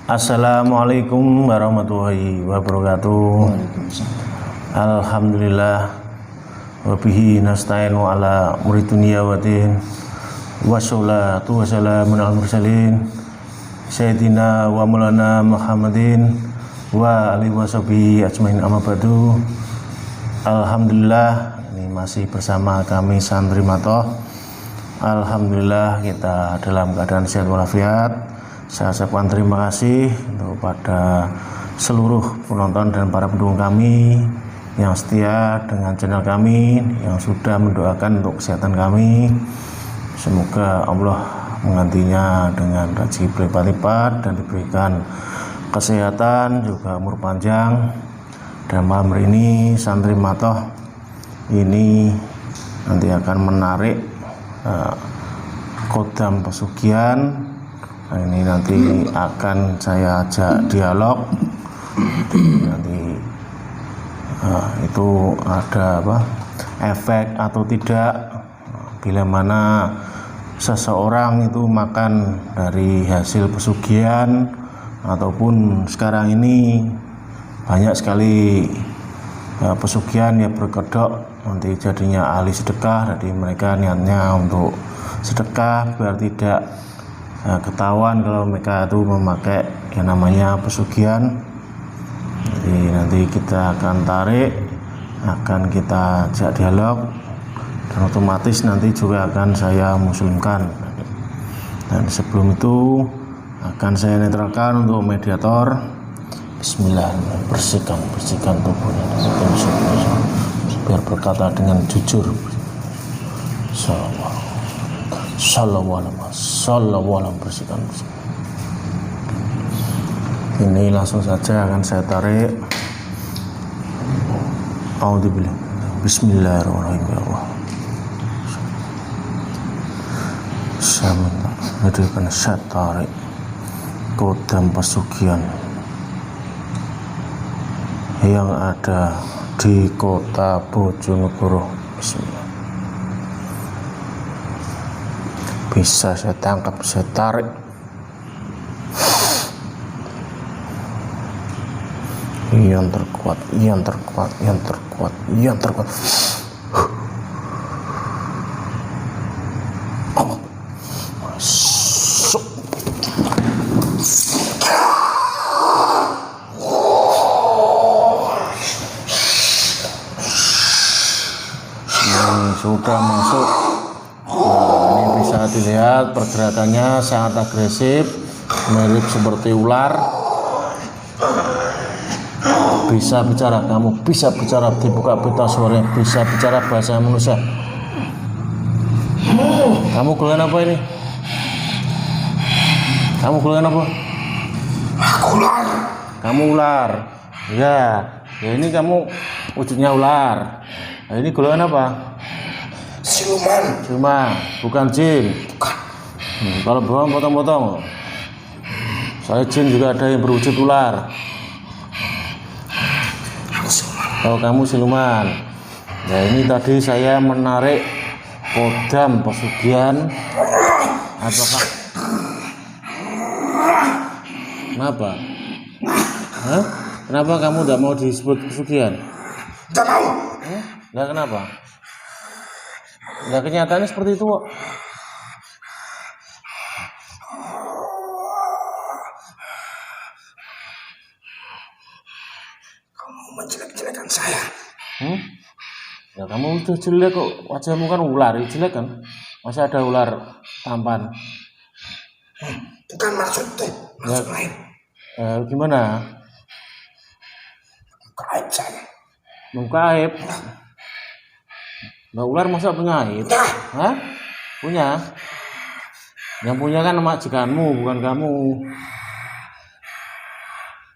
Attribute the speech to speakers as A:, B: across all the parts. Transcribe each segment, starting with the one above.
A: Assalamualaikum warahmatullahi wabarakatuh. Alhamdulillah wabihi nasta'inu ala umuri dunya wa din. Wassalatu wassalamu ala mursalin Sayyidina wa maulana Muhammadin wa alihi washabihi ajmain amma ba'du. Alhamdulillah, ini masih bersama kami Santri Matoh. Alhamdulillah kita dalam keadaan sehat walafiat. Saya ucapkan terima kasih untuk pada seluruh penonton dan para pendukung kami yang setia dengan channel kami, yang sudah mendoakan untuk kesehatan kami. Semoga Allah menggantinya dengan rezeki berlipat-lipat dan diberikan kesehatan juga umur panjang. Dan malam hari ini Santri Matoh ini nanti akan menarik kodam pesugihan. Nah, ini nanti akan saya ajak dialog. Nanti itu ada efek atau tidak bila mana seseorang itu makan dari hasil pesugihan, ataupun sekarang ini banyak sekali pesugihan yang berkedok nanti jadinya ahli sedekah. Jadi mereka niatnya untuk sedekah biar tidak ketahuan kalau mereka itu memakai yang namanya pesugihan. Jadi nanti kita akan tarik, akan kita ajak dialog, dan otomatis nanti juga akan saya muslimkan. Dan sebelum itu akan saya netralkan untuk mediator. Bismillah, bersihkan tubuhnya biar berkata dengan jujur. Sallallahu bersihkan. Ini langsung saja akan saya tarik. Auzubillah. Bismillahirrahmanirrahim. Saya saya tarik kodam pesugihan yang ada di kota Bojonegoro. Bismillah. Bisa saya tangkap, saya tarik. Yang terkuat. Masuk. Ini sudah masuk. Bisa dilihat pergerakannya sangat agresif, mirip seperti ular. Bisa bicara, kamu bisa bicara, dibuka pita suaranya, bisa bicara bahasa manusia. Kamu golongan apa ini? Kamu golongan apa?
B: Aku ular.
A: Kamu ular. Ya ini kamu wujudnya ular. Nah, ini golongan apa?
B: Siluman,
A: bukan jin.
B: bukan.
A: Kalau bohong potong-potong. Soalnya jin juga ada yang berwujud ular.
B: Aku siluman.
A: Kalau kamu siluman. Ya ini tadi saya menarik kodam pesugihan. Apakah? Kenapa? Hah? Kenapa kamu tidak mau disebut pesugihan?
B: Tidak mau.
A: Enggak, kenapa? Enggak, kenyataannya seperti itu kok.
B: Kamu menjelek-jelekan saya.
A: Ya kamu udah jelek kok, wajahmu kan ular, jelek kan? Masa ada ular tampan?
B: Bukan maksudnya, maksud lain.
A: Gimana?
B: Muka aib saya.
A: Muka aib? Mbak ular masa punya aib?
B: Nah,
A: Hah? Punya? Yang punya kan majikanmu, bukan kamu.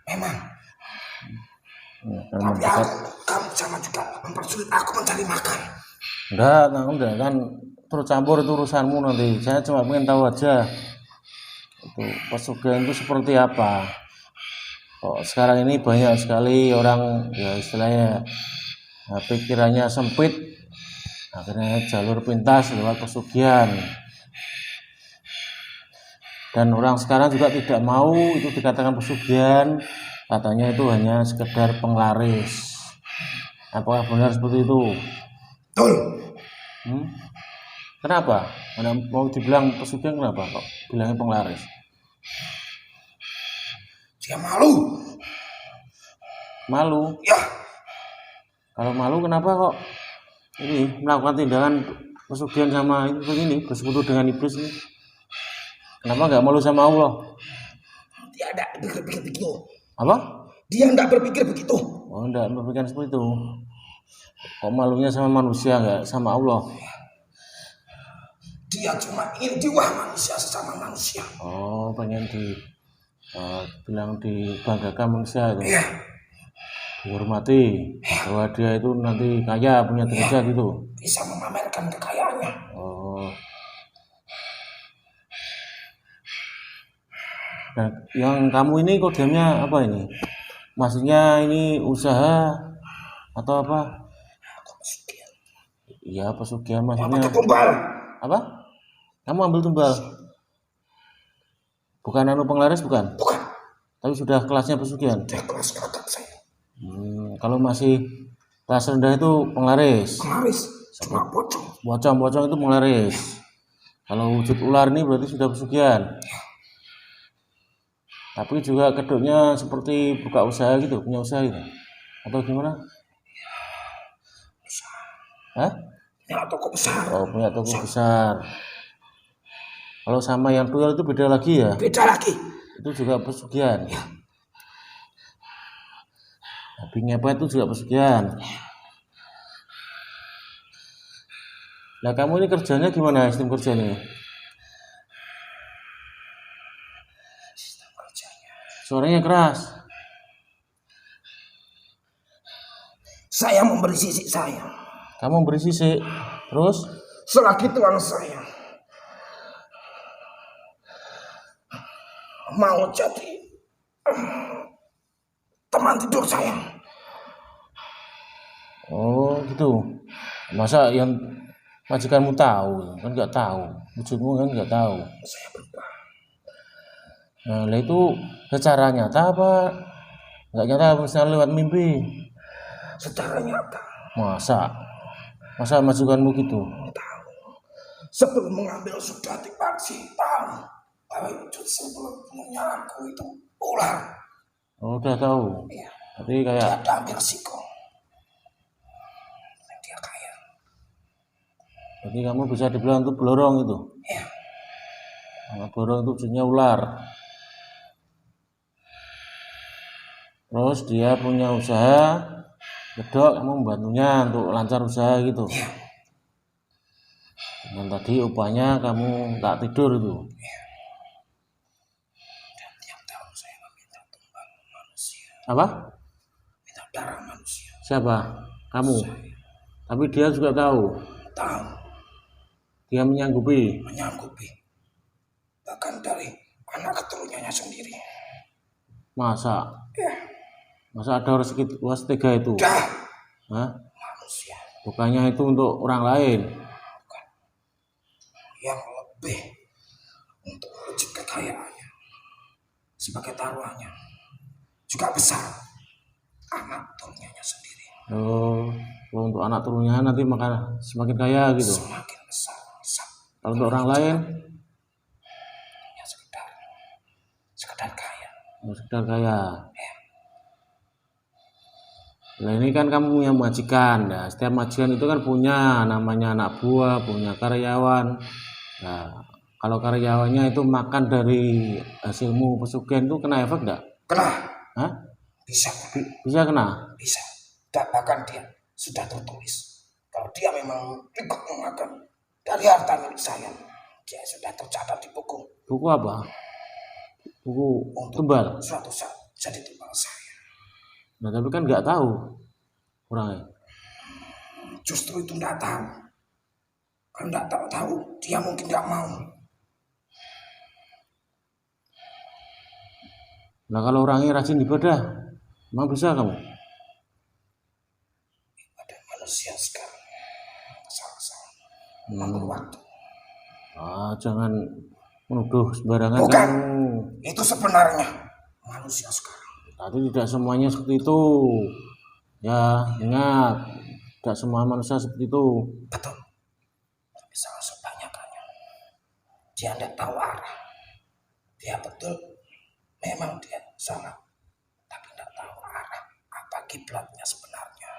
B: memang.
A: Tapi
B: kamu sama juga mempersulit aku mencari makan.
A: enggak kan terus campur itu urusanmu nanti. Saya cuma pengen tahu aja itu pesugihan itu seperti apa. Kok sekarang ini banyak sekali orang ya istilahnya pikirannya sempit, akhirnya jalur pintas lewat pesugihan. Dan orang sekarang juga tidak mau itu dikatakan pesugihan, katanya itu hanya sekedar penglaris. Apakah benar seperti itu?
B: Betul.
A: Kenapa? Anda mau dibilang pesugihan kenapa kok bilangnya penglaris?
B: Dia malu.
A: Malu?
B: Ya,
A: Kalau malu kenapa kok ini melakukan tindakan pesugihan sama ini bersekutu dengan iblis ini? Kenapa nggak malu sama Allah?
B: dia tidak berpikir begitu.
A: Apa?
B: Dia tidak berpikir begitu.
A: Oh, enggak berpikir seperti itu. Kok malunya sama manusia nggak sama Allah?
B: Dia cuma ingin diwah manusia sesama manusia.
A: Oh, pengen bilang dibanggakan manusia itu.
B: Iya.
A: Dihormati bahwa dia itu nanti kaya punya derajat gitu.
B: Bisa memamerkan kekayaannya.
A: Oh. Nah, yang kamu ini kodenya apa ini? Maksudnya ini usaha atau apa?
B: Pesugihan.
A: Iya, pesugihan
B: Apa
A: maksudnya.
B: tumbal?
A: Apa? Kamu ambil tumbal? Bukan anu penglaris bukan?
B: Bukan.
A: Tapi sudah kelasnya pesugihan.
B: Dia kelas kakak saya.
A: Kalau masih kelas rendah itu penglaris.
B: Penglaris. Cuma pocong.
A: Pocong itu penglaris. Kalau wujud ular ini berarti sudah pesugihan. Tapi juga kedoknya seperti buka usaha gitu, punya usaha gitu. Atau gimana? Hah?
B: Punya toko besar.
A: Oh, punya toko besar. Kalau sama yang tuyul itu beda lagi ya?
B: Beda lagi.
A: Itu juga pesugihan. Tapi ngepet itu juga pesugihan. Nah, kamu ini kerjanya gimana sistem kerjanya?
B: Sistem kerjanya.
A: Suaranya keras.
B: Saya memberi sisi saya.
A: Kamu beri sisik. Terus?
B: Selagi Tuhan saya mau jadi teman tidur saya.
A: Oh, gitu. Masa yang majikanmu tahu? Kan nggak tahu. Wujudmu kan nggak tahu.
B: Saya berubah.
A: Nah, itu secara nyata apa? Nggak nyata, misalnya lewat mimpi.
B: Secara nyata.
A: Masa majikanmu gitu?
B: Tahu. Sebelum mengambil sudah dipaksa tahu bahwa wujud sebelumnya aku itu ular.
A: Oh, udah tahu.
B: Iya.
A: Tapi kayak
B: Dia ambil resiko. Dia kaya.
A: jadi kamu bisa dibilang itu blorong itu.
B: Iya.
A: Karena blorong itu wujudnya ular. Terus dia punya usaha, gedok, kamu membantunya untuk lancar usaha gitu.
B: Iya.
A: Dan tadi upahnya kamu tak tidur itu.
B: Iya. Dan tiap tahun saya meminta tumbal manusia.
A: Apa?
B: Minta darah manusia.
A: Siapa? Kamu. Tapi dia juga tahu.
B: Tahu.
A: Dia menyanggupi.
B: Bahkan dari anak keturunannya sendiri.
A: Masa?
B: Ya.
A: Masa ada rezeki setega itu?
B: Dah.
A: Hah?
B: Manusia.
A: Bukannya itu untuk orang lain.
B: Bukan. Yang lebih untuk wujud kekayaannya. Sebagai taruhannya. Juga besar. Anak turunannya sendiri.
A: Oh, untuk anak turunnya nanti makan semakin kaya gitu.
B: Semakin besar.
A: Kalau untuk orang lain?
B: Ya sekedar kaya.
A: Oh, sekedar kaya. Nah, ini kan kamu punya majikan. Nah, setiap majikan itu kan punya namanya anak buah, punya karyawan. Nah, kalau karyawannya itu makan dari hasilmu pesugihan itu kena efek enggak?
B: Kena.
A: Hah?
B: Bisa
A: kena?
B: Bisa. Dan bahkan dia sudah tertulis. Kalau dia memang ikut memakan dari harta milik saya, dia sudah tercatat di buku.
A: Buku apa? Buku tumbal.
B: Suatu saat jadi tumbal saya.
A: Nah, tapi kan nggak tahu orangnya.
B: Justru itu nggak tahu. Kalau nggak tahu, dia mungkin nggak mau.
A: Nah, kalau orangnya rajin ibadah, emang bisa kamu?
B: Ada manusia sekarang salah-salah mengambil waktu.
A: Jangan menuduh sembarangan
B: Bukan.
A: kamu.
B: Itu sebenarnya manusia sekarang.
A: Tapi tidak semuanya seperti itu. Ya, ingat, tidak semua manusia seperti itu.
B: Betul. Tapi salah sebanyakannya. Dia tidak tahu arah. Dia betul. Memang dia salah. Tapi tidak tahu arah. Apa kiblatnya sebenarnya.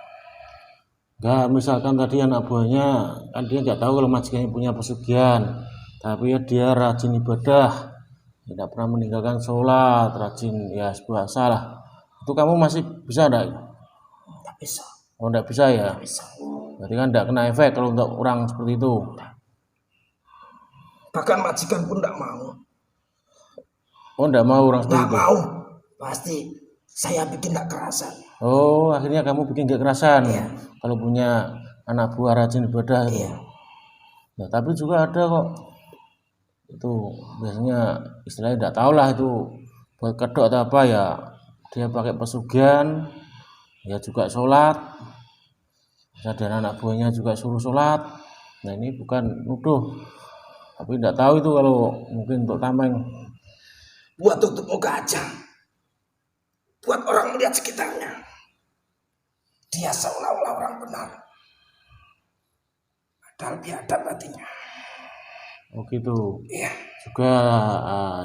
A: Enggak, misalkan tadi anak buahnya, kan dia nggak tahu kalau majikannya punya pesugihan. Tapi ya dia rajin ibadah. Tidak pernah meninggalkan sholat, rajin ya sebuah salah. Itu kamu masih bisa enggak?
B: Tidak bisa.
A: Oh, enggak bisa ya?
B: Tidak bisa.
A: Berarti kan enggak kena efek kalau untuk orang seperti itu.
B: Bahkan majikan pun tidak mau.
A: Oh, enggak mau orang seperti
B: Tidak
A: itu?
B: mau. Pasti saya bikin tidak kerasan.
A: Oh, akhirnya kamu bikin gak kerasan.
B: Iya.
A: Kalau punya anak buah rajin ibadah itu.
B: Iya.
A: Nah, tapi juga ada kok. Itu biasanya istilahnya enggak tahu lah itu buat kedok atau apa ya. Dia pakai pesugihan, ya juga sholat. Dan anak buahnya juga suruh sholat. Nah, ini bukan nuduh. Tapi enggak tahu itu kalau mungkin untuk tameng.
B: Buat tutup muka aja. Buat orang melihat sekitarnya. Dia seolah-olah orang benar. Padahal biadab hatinya.
A: Oh gitu.
B: Iya.
A: Juga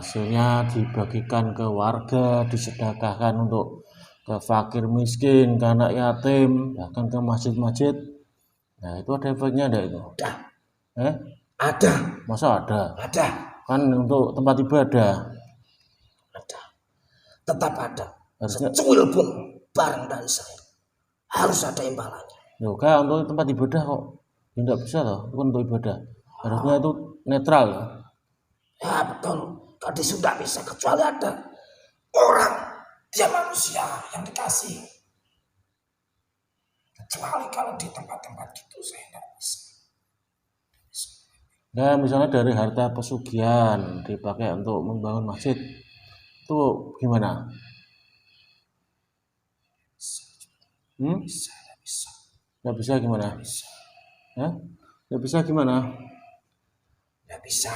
A: hasilnya dibagikan ke warga, disedekahkan untuk ke fakir miskin, ke anak yatim, bahkan ke masjid-masjid. Nah, itu ada efeknya enggak itu?
B: Ada. Ada.
A: Masa ada?
B: Ada.
A: Kan untuk tempat ibadah.
B: Ada. Tetap ada.
A: Harusnya
B: Secuil pun barang dari saya. Harus ada imbalannya.
A: juga untuk tempat ibadah kok. Ya, enggak bisa toh, itu kan untuk ibadah. Harusnya itu netral ya.
B: Ya betul. Kalau sudah bisa kecuali ada orang dia manusia yang dikasih. Kecuali kalau di tempat-tempat gitu saya tidak bisa.
A: Nah, misalnya dari harta pesugihan dipakai untuk membangun masjid, itu gimana?
B: Bisa, tidak bisa.
A: Nggak bisa gimana?
B: Bisa.
A: Ya? Nggak bisa gimana?
B: Tidak bisa.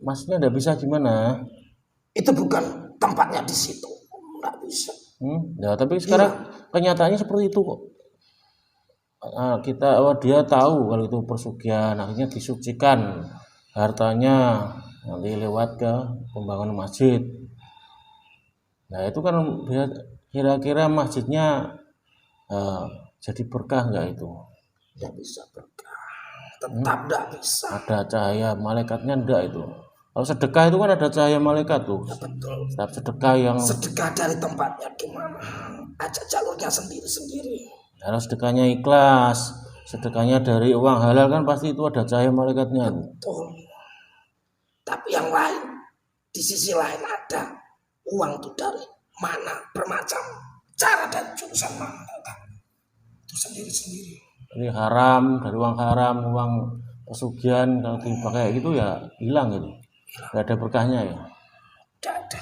A: Maksudnya nggak bisa gimana?
B: Itu bukan tempatnya di situ. Tidak bisa.
A: Ya, tapi sekarang kenyataannya seperti itu kok. Dia tahu kalau itu persugihan, akhirnya disucikan hartanya nanti lewat ke pembangunan masjid. Nah, itu kan kira-kira masjidnya jadi berkah nggak itu?
B: Tidak bisa berkah. Tetap tidak bisa.
A: Ada cahaya malaikatnya enggak itu? Kalau sedekah itu kan ada cahaya malaikat tuh.
B: Ya betul.
A: Setiap sedekah yang
B: Sedekah dari tempatnya gimana? Aja jalurnya sendiri-sendiri.
A: kalau sedekahnya ikhlas, sedekahnya dari uang halal kan pasti itu ada cahaya malaikatnya.
B: Betul. Tapi yang lain, di sisi lain ada uang itu dari mana, bermacam cara dan jurusan mana. Itu sendiri-sendiri.
A: Ini haram, dari uang haram, uang pesugihan kalau dipakai gitu ya hilang gitu. Nggak ada berkahnya ya.
B: Tidak ada.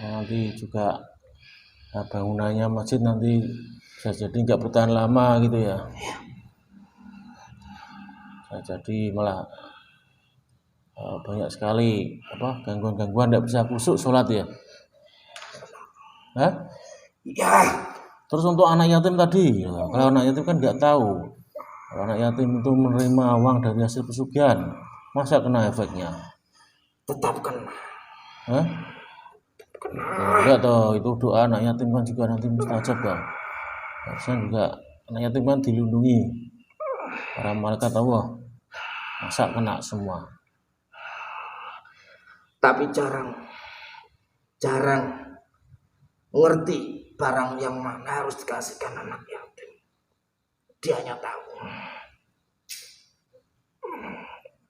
A: Nanti juga bangunannya masjid nanti bisa jadi nggak bertahan lama gitu ya. Bisa jadi malah banyak sekali gangguan-gangguan, nggak bisa khusyuk sholat ya. Hah?
B: Ya,
A: Terus untuk anak yatim tadi, kalau anak yatim kan nggak tahu. Kalau anak yatim itu menerima uang dari hasil pesugihan, masa kena efeknya?
B: tetap kena.
A: Hah? Enggak toh, itu doa anak yatim kan juga nanti mustajab toh. Harusnya juga anak yatim kan dilindungi para malaikat Allah. Masa kena semua?
B: Tapi jarang mengerti barang yang mana harus dikasihkan anak yatim. Dia hanya tahu.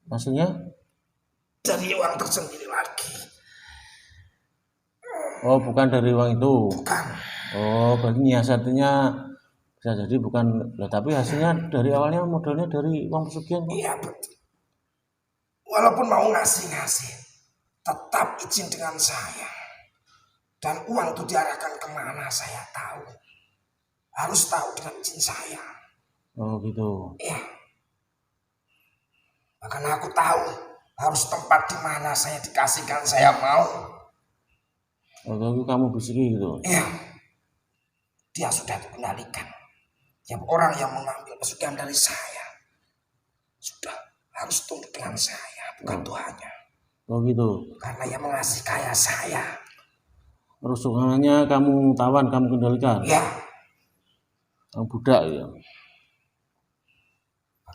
A: Maksudnya?
B: Dari uang tersendiri lagi.
A: Oh, bukan dari uang itu.
B: Bukan.
A: Oh, berarti nyiasatinya bisa jadi bukan, tapi hasilnya dari awalnya modalnya dari uang pesugihan.
B: Iya betul. Walaupun mau ngasih, tetap izin dengan saya. Dan uang itu diarahkan kemana saya tahu. Harus tahu dengan izin saya.
A: Oh gitu.
B: Iya. Bahkan aku tahu harus tempat di mana saya dikasihkan saya mau.
A: Waktu kamu bisiki gitu.
B: Iya, dia sudah dikendalikan. Yang orang yang mengambil pesugihan dari saya sudah harus tunduk dengan saya, bukan Tuhannya.
A: Oh gitu.
B: Karena yang mengasihi kaya saya.
A: Rusuhannya kamu tawan, kamu kendalikan.
B: Ya,
A: Kamu budak ya.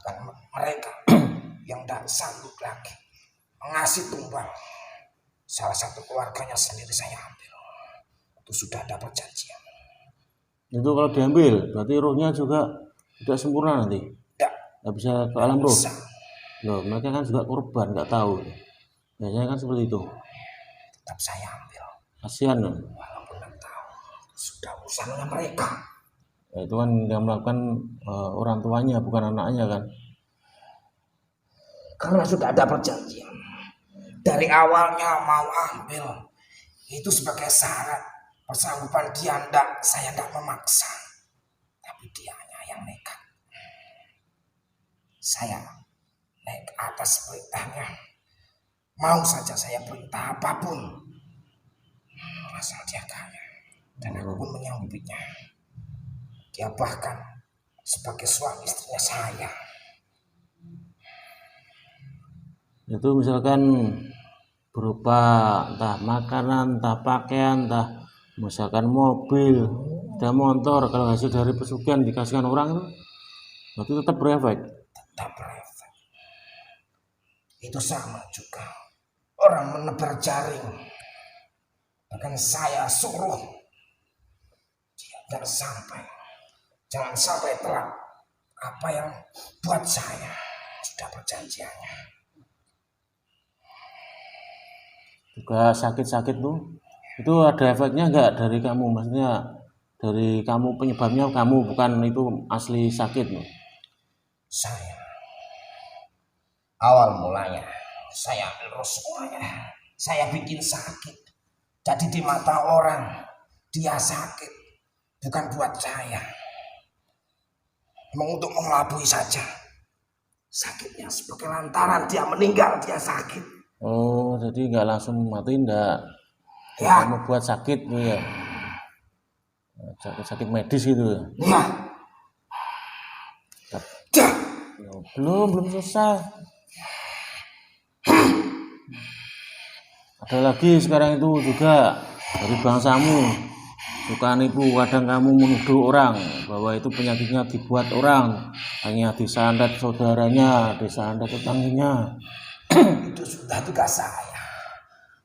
B: bahkan mereka yang tidak sanggup lagi mengasih tumbal. Salah satu keluarganya sendiri saya ambil. Itu sudah ada perjanjian.
A: Itu kalau diambil, berarti rohnya juga tidak sempurna nanti. Nggak bisa ke alam roh.
B: Bisa.
A: Loh, mereka kan juga korban, nggak tahu. Biasanya kan seperti itu.
B: Tetap saya ambil.
A: Kasihan kan?
B: Walaupun tidak tahu. Sudah urusannya mereka.
A: Ya, itu kan yang melakukan orang tuanya, bukan anaknya kan.
B: Karena sudah ada perjanjian. Dari awalnya mau ambil. Itu sebagai syarat. Persanggupan dia enggak, saya enggak memaksa. Tapi dianya yang nekat. Saya naik ke atas perintahnya. Mau saja saya perintah apapun. Asal dia kaya. Dan aku pun menyanggupinya. Dia bahkan sebagai suami istrinya saya.
A: Itu misalkan berupa entah makanan, entah pakaian, entah misalkan mobil, ada motor, kalau hasil dari pesugihan dikasihkan orang itu berarti tetap berefek.
B: Tetap berefek. Itu sama juga. Orang menebar jaring. Bahkan saya suruh dia jangan sampai telat apa yang buat saya sudah perjanjiannya.
A: Juga sakit-sakit tuh, itu ada efeknya enggak dari kamu? Maksudnya dari kamu penyebabnya kamu, bukan itu asli sakit loh.
B: Saya awal mulanya saya ambil semuanya. Saya bikin sakit. Jadi di mata orang dia sakit, bukan buat saya. Memang untuk mengelabui saja. Sakitnya sebagai lantaran dia meninggal, dia sakit.
A: Oh, jadi nggak langsung mati, enggak.
B: Ya.
A: Kamu buat sakit tuh ya. Sakit medis gitu ya.
B: Ya. Ya.
A: Belum selesai. Ada lagi sekarang itu juga dari bangsamu suka nipu. Kadang kamu menuduh orang bahwa itu penyakitnya dibuat orang, hanya disandat saudaranya, disandat tetangganya.
B: Itu sudah tugas saya.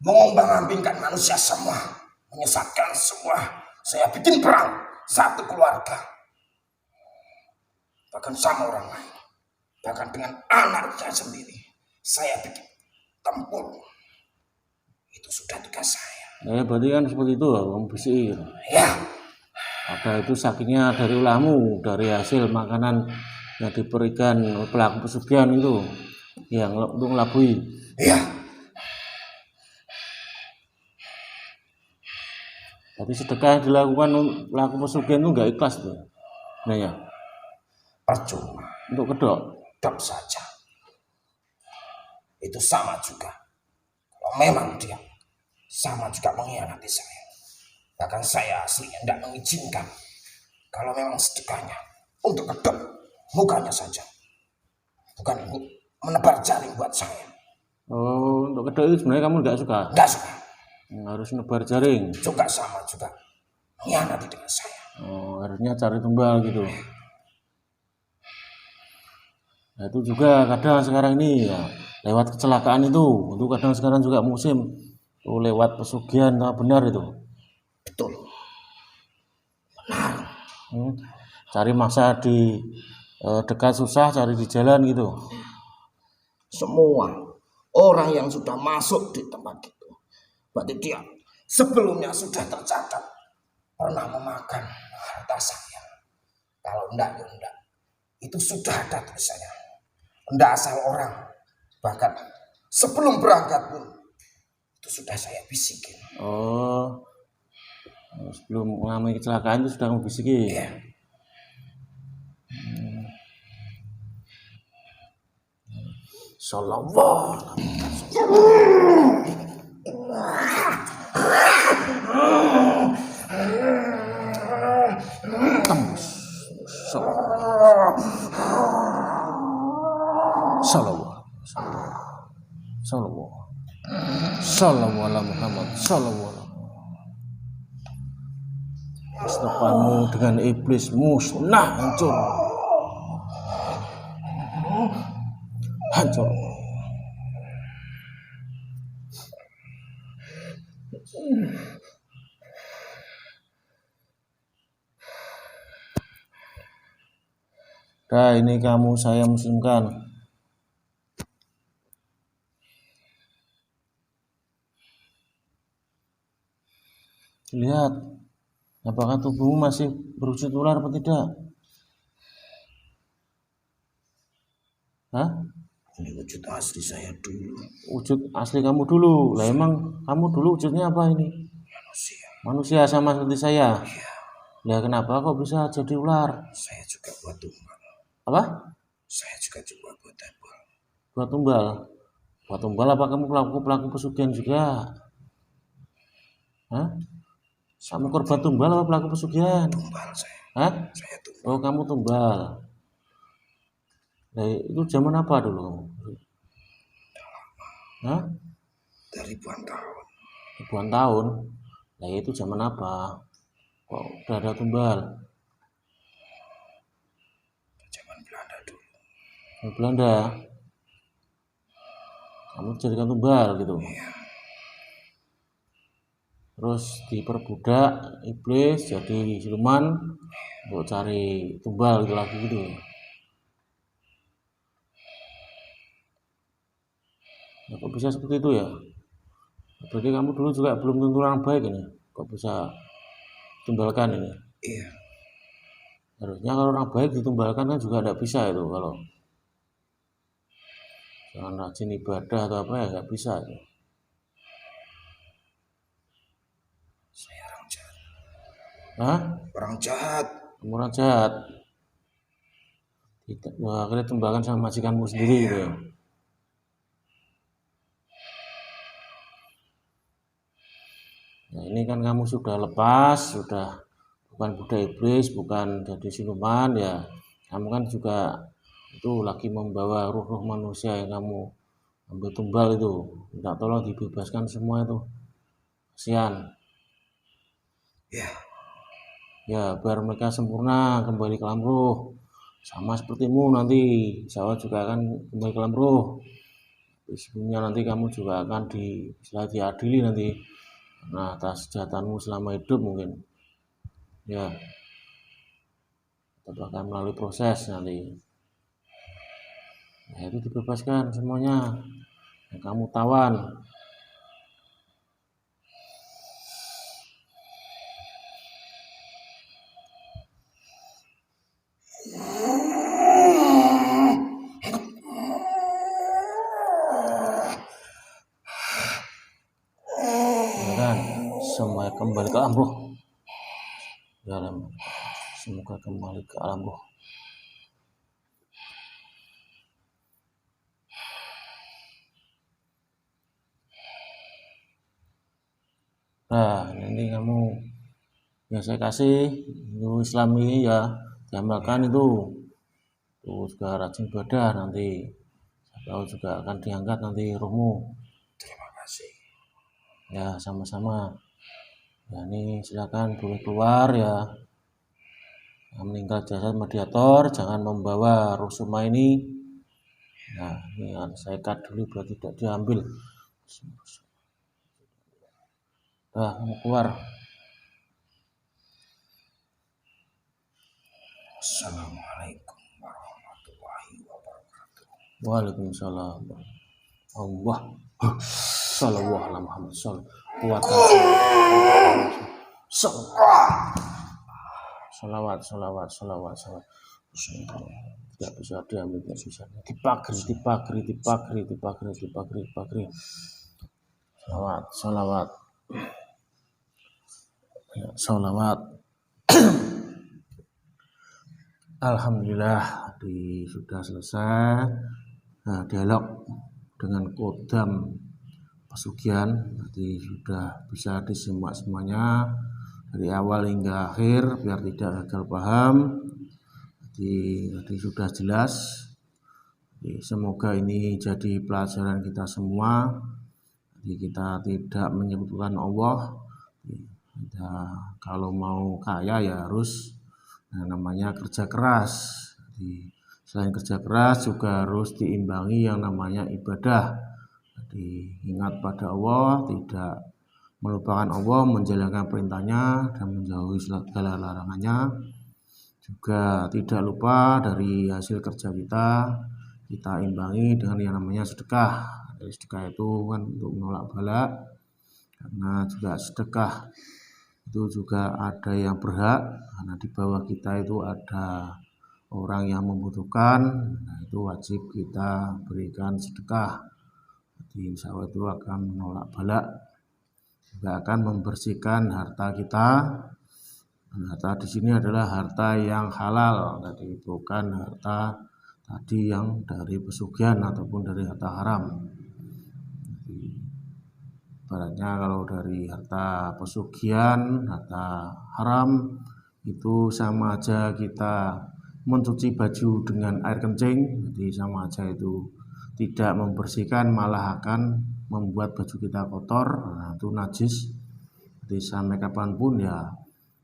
B: Mengombang-ambingkan manusia semua, menyesatkan semua. Saya bikin perang satu keluarga, bahkan sama orang lain, bahkan dengan anak saya sendiri. Saya bikin tempur. Itu sudah tugas saya.
A: Ya berarti kan seperti itu, kamu bisik.
B: Ya.
A: Ada itu sakitnya dari ulahmu, dari hasil makanan yang diberikan pelaku pesugihan itu, yang untuk ngelabui.
B: Iya.
A: Tapi sedekah yang dilakukan pelaku pesugihan itu nggak ikhlas tuh, sebenarnya.
B: Percuma.
A: Untuk kedok.
B: Kedok saja. Itu sama juga. Kalau memang dia sama juga mengkhianati saya. Bahkan saya aslinya tidak mengizinkan. Kalau memang sedekahnya untuk kedok, mukanya saja. Bukan menebar jaring buat saya.
A: Oh, untuk kedok itu sebenarnya kamu nggak suka?
B: Nggak suka.
A: Harus nebar jaring.
B: Juga sama juga mengkhianati dengan saya.
A: Oh, harusnya cari tumbal gitu. Nah, itu juga kadang sekarang ini ya lewat kecelakaan itu kadang sekarang juga musim tuh lewat pesugihan, benar itu.
B: Betul. Benar.
A: Cari masa di dekat susah, cari di jalan gitu.
B: Semua orang yang sudah masuk di tempat itu, berarti dia sebelumnya sudah tercatat pernah memakan harta saya. Kalau enggak, ya enggak. Itu sudah ada tulisannya. Enggak asal orang. Bahkan sebelum berangkat pun itu sudah saya bisikin.
A: Oh, sebelum mengalami kecelakaan itu sudah membisiki.
B: Iya.
A: Sallallahu tembus. Sallallahu Sallallahu ala Muhammad Sallallahu. Istighfarmu dengan iblis musnah, hancur. Nah, ini kamu saya muslimkan. Lihat, apakah tubuhmu masih berwujud ular atau tidak? Hah?
B: Ini wujud asli saya dulu.
A: Wujud asli kamu dulu. Lah emang kamu dulu wujudnya apa ini? Manusia sama seperti saya.
B: Iya.
A: Lah kenapa kok bisa jadi ular?
B: Saya juga buat tumbal.
A: Apa?
B: Saya juga coba buat tumbal.
A: Buat tumbal. Buat tumbal apa kamu pelaku pesugihan juga? Hah? Kamu korban tumbal apa pelaku pesugihan?
B: Tumbal saya.
A: Hah?
B: Saya tumbal.
A: Oh, kamu tumbal. Nah, itu zaman apa dulu? Hah?
B: Dari ribuan tahun.
A: Ribuan tahun. Nah, itu zaman apa? Kok udah ada tumbal?
B: Zaman Belanda dulu.
A: Belanda. Kamu jadikan tumbal gitu.
B: Iya.
A: Terus diperbudak iblis jadi siluman untuk cari tumbal gitu lagi gitu. Nah, kok bisa seperti itu ya? Berarti kamu dulu juga belum tentu orang baik ini. Kok bisa tumbalkan ini?
B: Iya.
A: Harusnya kalau orang baik ditumbalkan kan juga tidak bisa itu. Kalau jangan rajin ibadah atau apa ya nggak bisa itu.
B: Saya orang jahat.
A: Hah?
B: Orang jahat.
A: Kamu orang jahat. Wah, akhirnya tumbalkan sama majikanmu sendiri gitu ya. Nah, ini kan kamu sudah lepas, sudah bukan budak iblis, bukan jadi siluman ya. Kamu kan juga itu lagi membawa ruh-ruh manusia yang kamu ambil tumbal itu. Minta tolong dibebaskan semua itu. Kasihan.
B: Ya.
A: Ya, biar mereka sempurna kembali ke alam ruh. Sama sepertimu nanti, saya juga akan kembali ke alam ruh. Sebelumnya nanti kamu juga akan diadili nanti. Nah, atas kejahatanmu selama hidup mungkin ya tetap akan melalui proses nanti. Nah, itu dibebaskan semuanya yang kamu tawan. Ya kan, semua kembali ke alam ruh. Semoga kembali ke alam ruh. Nah, ini kamu yang saya kasih itu Islam ini ya diamalkan itu juga rajin ibadah nanti. Saya tahu juga akan diangkat nanti ruhmu.
B: Terima kasih.
A: Ya, sama-sama. Ya, ini silakan boleh keluar ya. Meninggal jasad mediator, jangan membawa ruh suma ini. Nah, ini saya cut dulu biar tidak diambil. Nah, mau keluar.
B: Assalamualaikum warahmatullahi wabarakatuh.
A: Waalaikumsalam. Allah. Sallallahu alaihi Muhammad sallallahu salawat. Tidak bisa diambil, tidak bisa. Dipagri. Salawat. Alhamdulillah sudah selesai. dialog dengan Kodam Pesugihan. Nanti sudah bisa disimak semuanya dari awal hingga akhir biar tidak gagal paham. Tadi sudah jelas. Semoga ini jadi pelajaran kita semua. Kita tidak menyebutkan Allah. Kita kalau mau kaya ya harus namanya kerja keras. Selain kerja keras juga harus diimbangi yang namanya ibadah. Jadi ingat pada Allah, tidak melupakan Allah, menjalankan perintahnya dan menjauhi segala larangannya. Juga tidak lupa dari hasil kerja kita imbangi dengan yang namanya sedekah. Dari sedekah itu kan untuk menolak bala, karena juga sedekah itu juga ada yang berhak, karena di bawah kita itu ada orang yang membutuhkan. Nah, itu wajib kita berikan sedekah. Jadi insya Allah itu akan menolak bala, juga akan membersihkan harta kita. Dan harta di sini adalah harta yang halal, jadi bukan harta tadi yang dari pesugihan ataupun dari harta haram. Jadi, ibaratnya kalau dari harta pesugihan, harta haram itu sama aja kita mencuci baju dengan air kencing, jadi sama aja itu tidak membersihkan, malah akan membuat baju kita kotor. Nah, itu najis. Jadi sampai kapanpun ya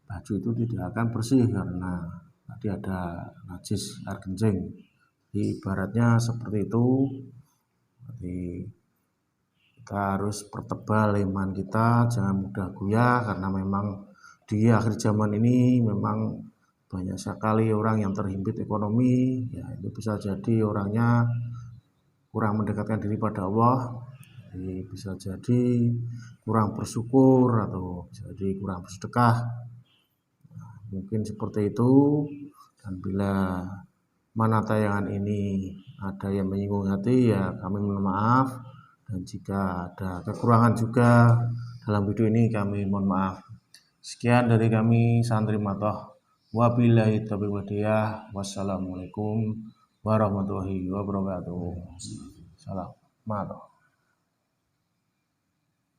A: baju itu tidak akan bersih karena tadi ada najis air kencing. Jadi ibaratnya seperti itu. Jadi kita harus pertebal iman kita, jangan mudah goyah, karena memang di akhir zaman ini memang banyak sekali orang yang terhimpit ekonomi. Ya, itu bisa jadi orangnya kurang mendekatkan diri pada Allah, jadi bisa jadi kurang bersyukur atau jadi kurang bersedekah. Nah, mungkin seperti itu. Dan bila mana tayangan ini ada yang menyinggung hati, ya kami mohon maaf. Dan jika ada kekurangan juga dalam video ini, kami mohon maaf. Sekian dari kami Santri Matoh. Wabillahi taufiq wal hidayah. Wassalamualaikum warahmatullahi wabarakatuh. Salam Matoh.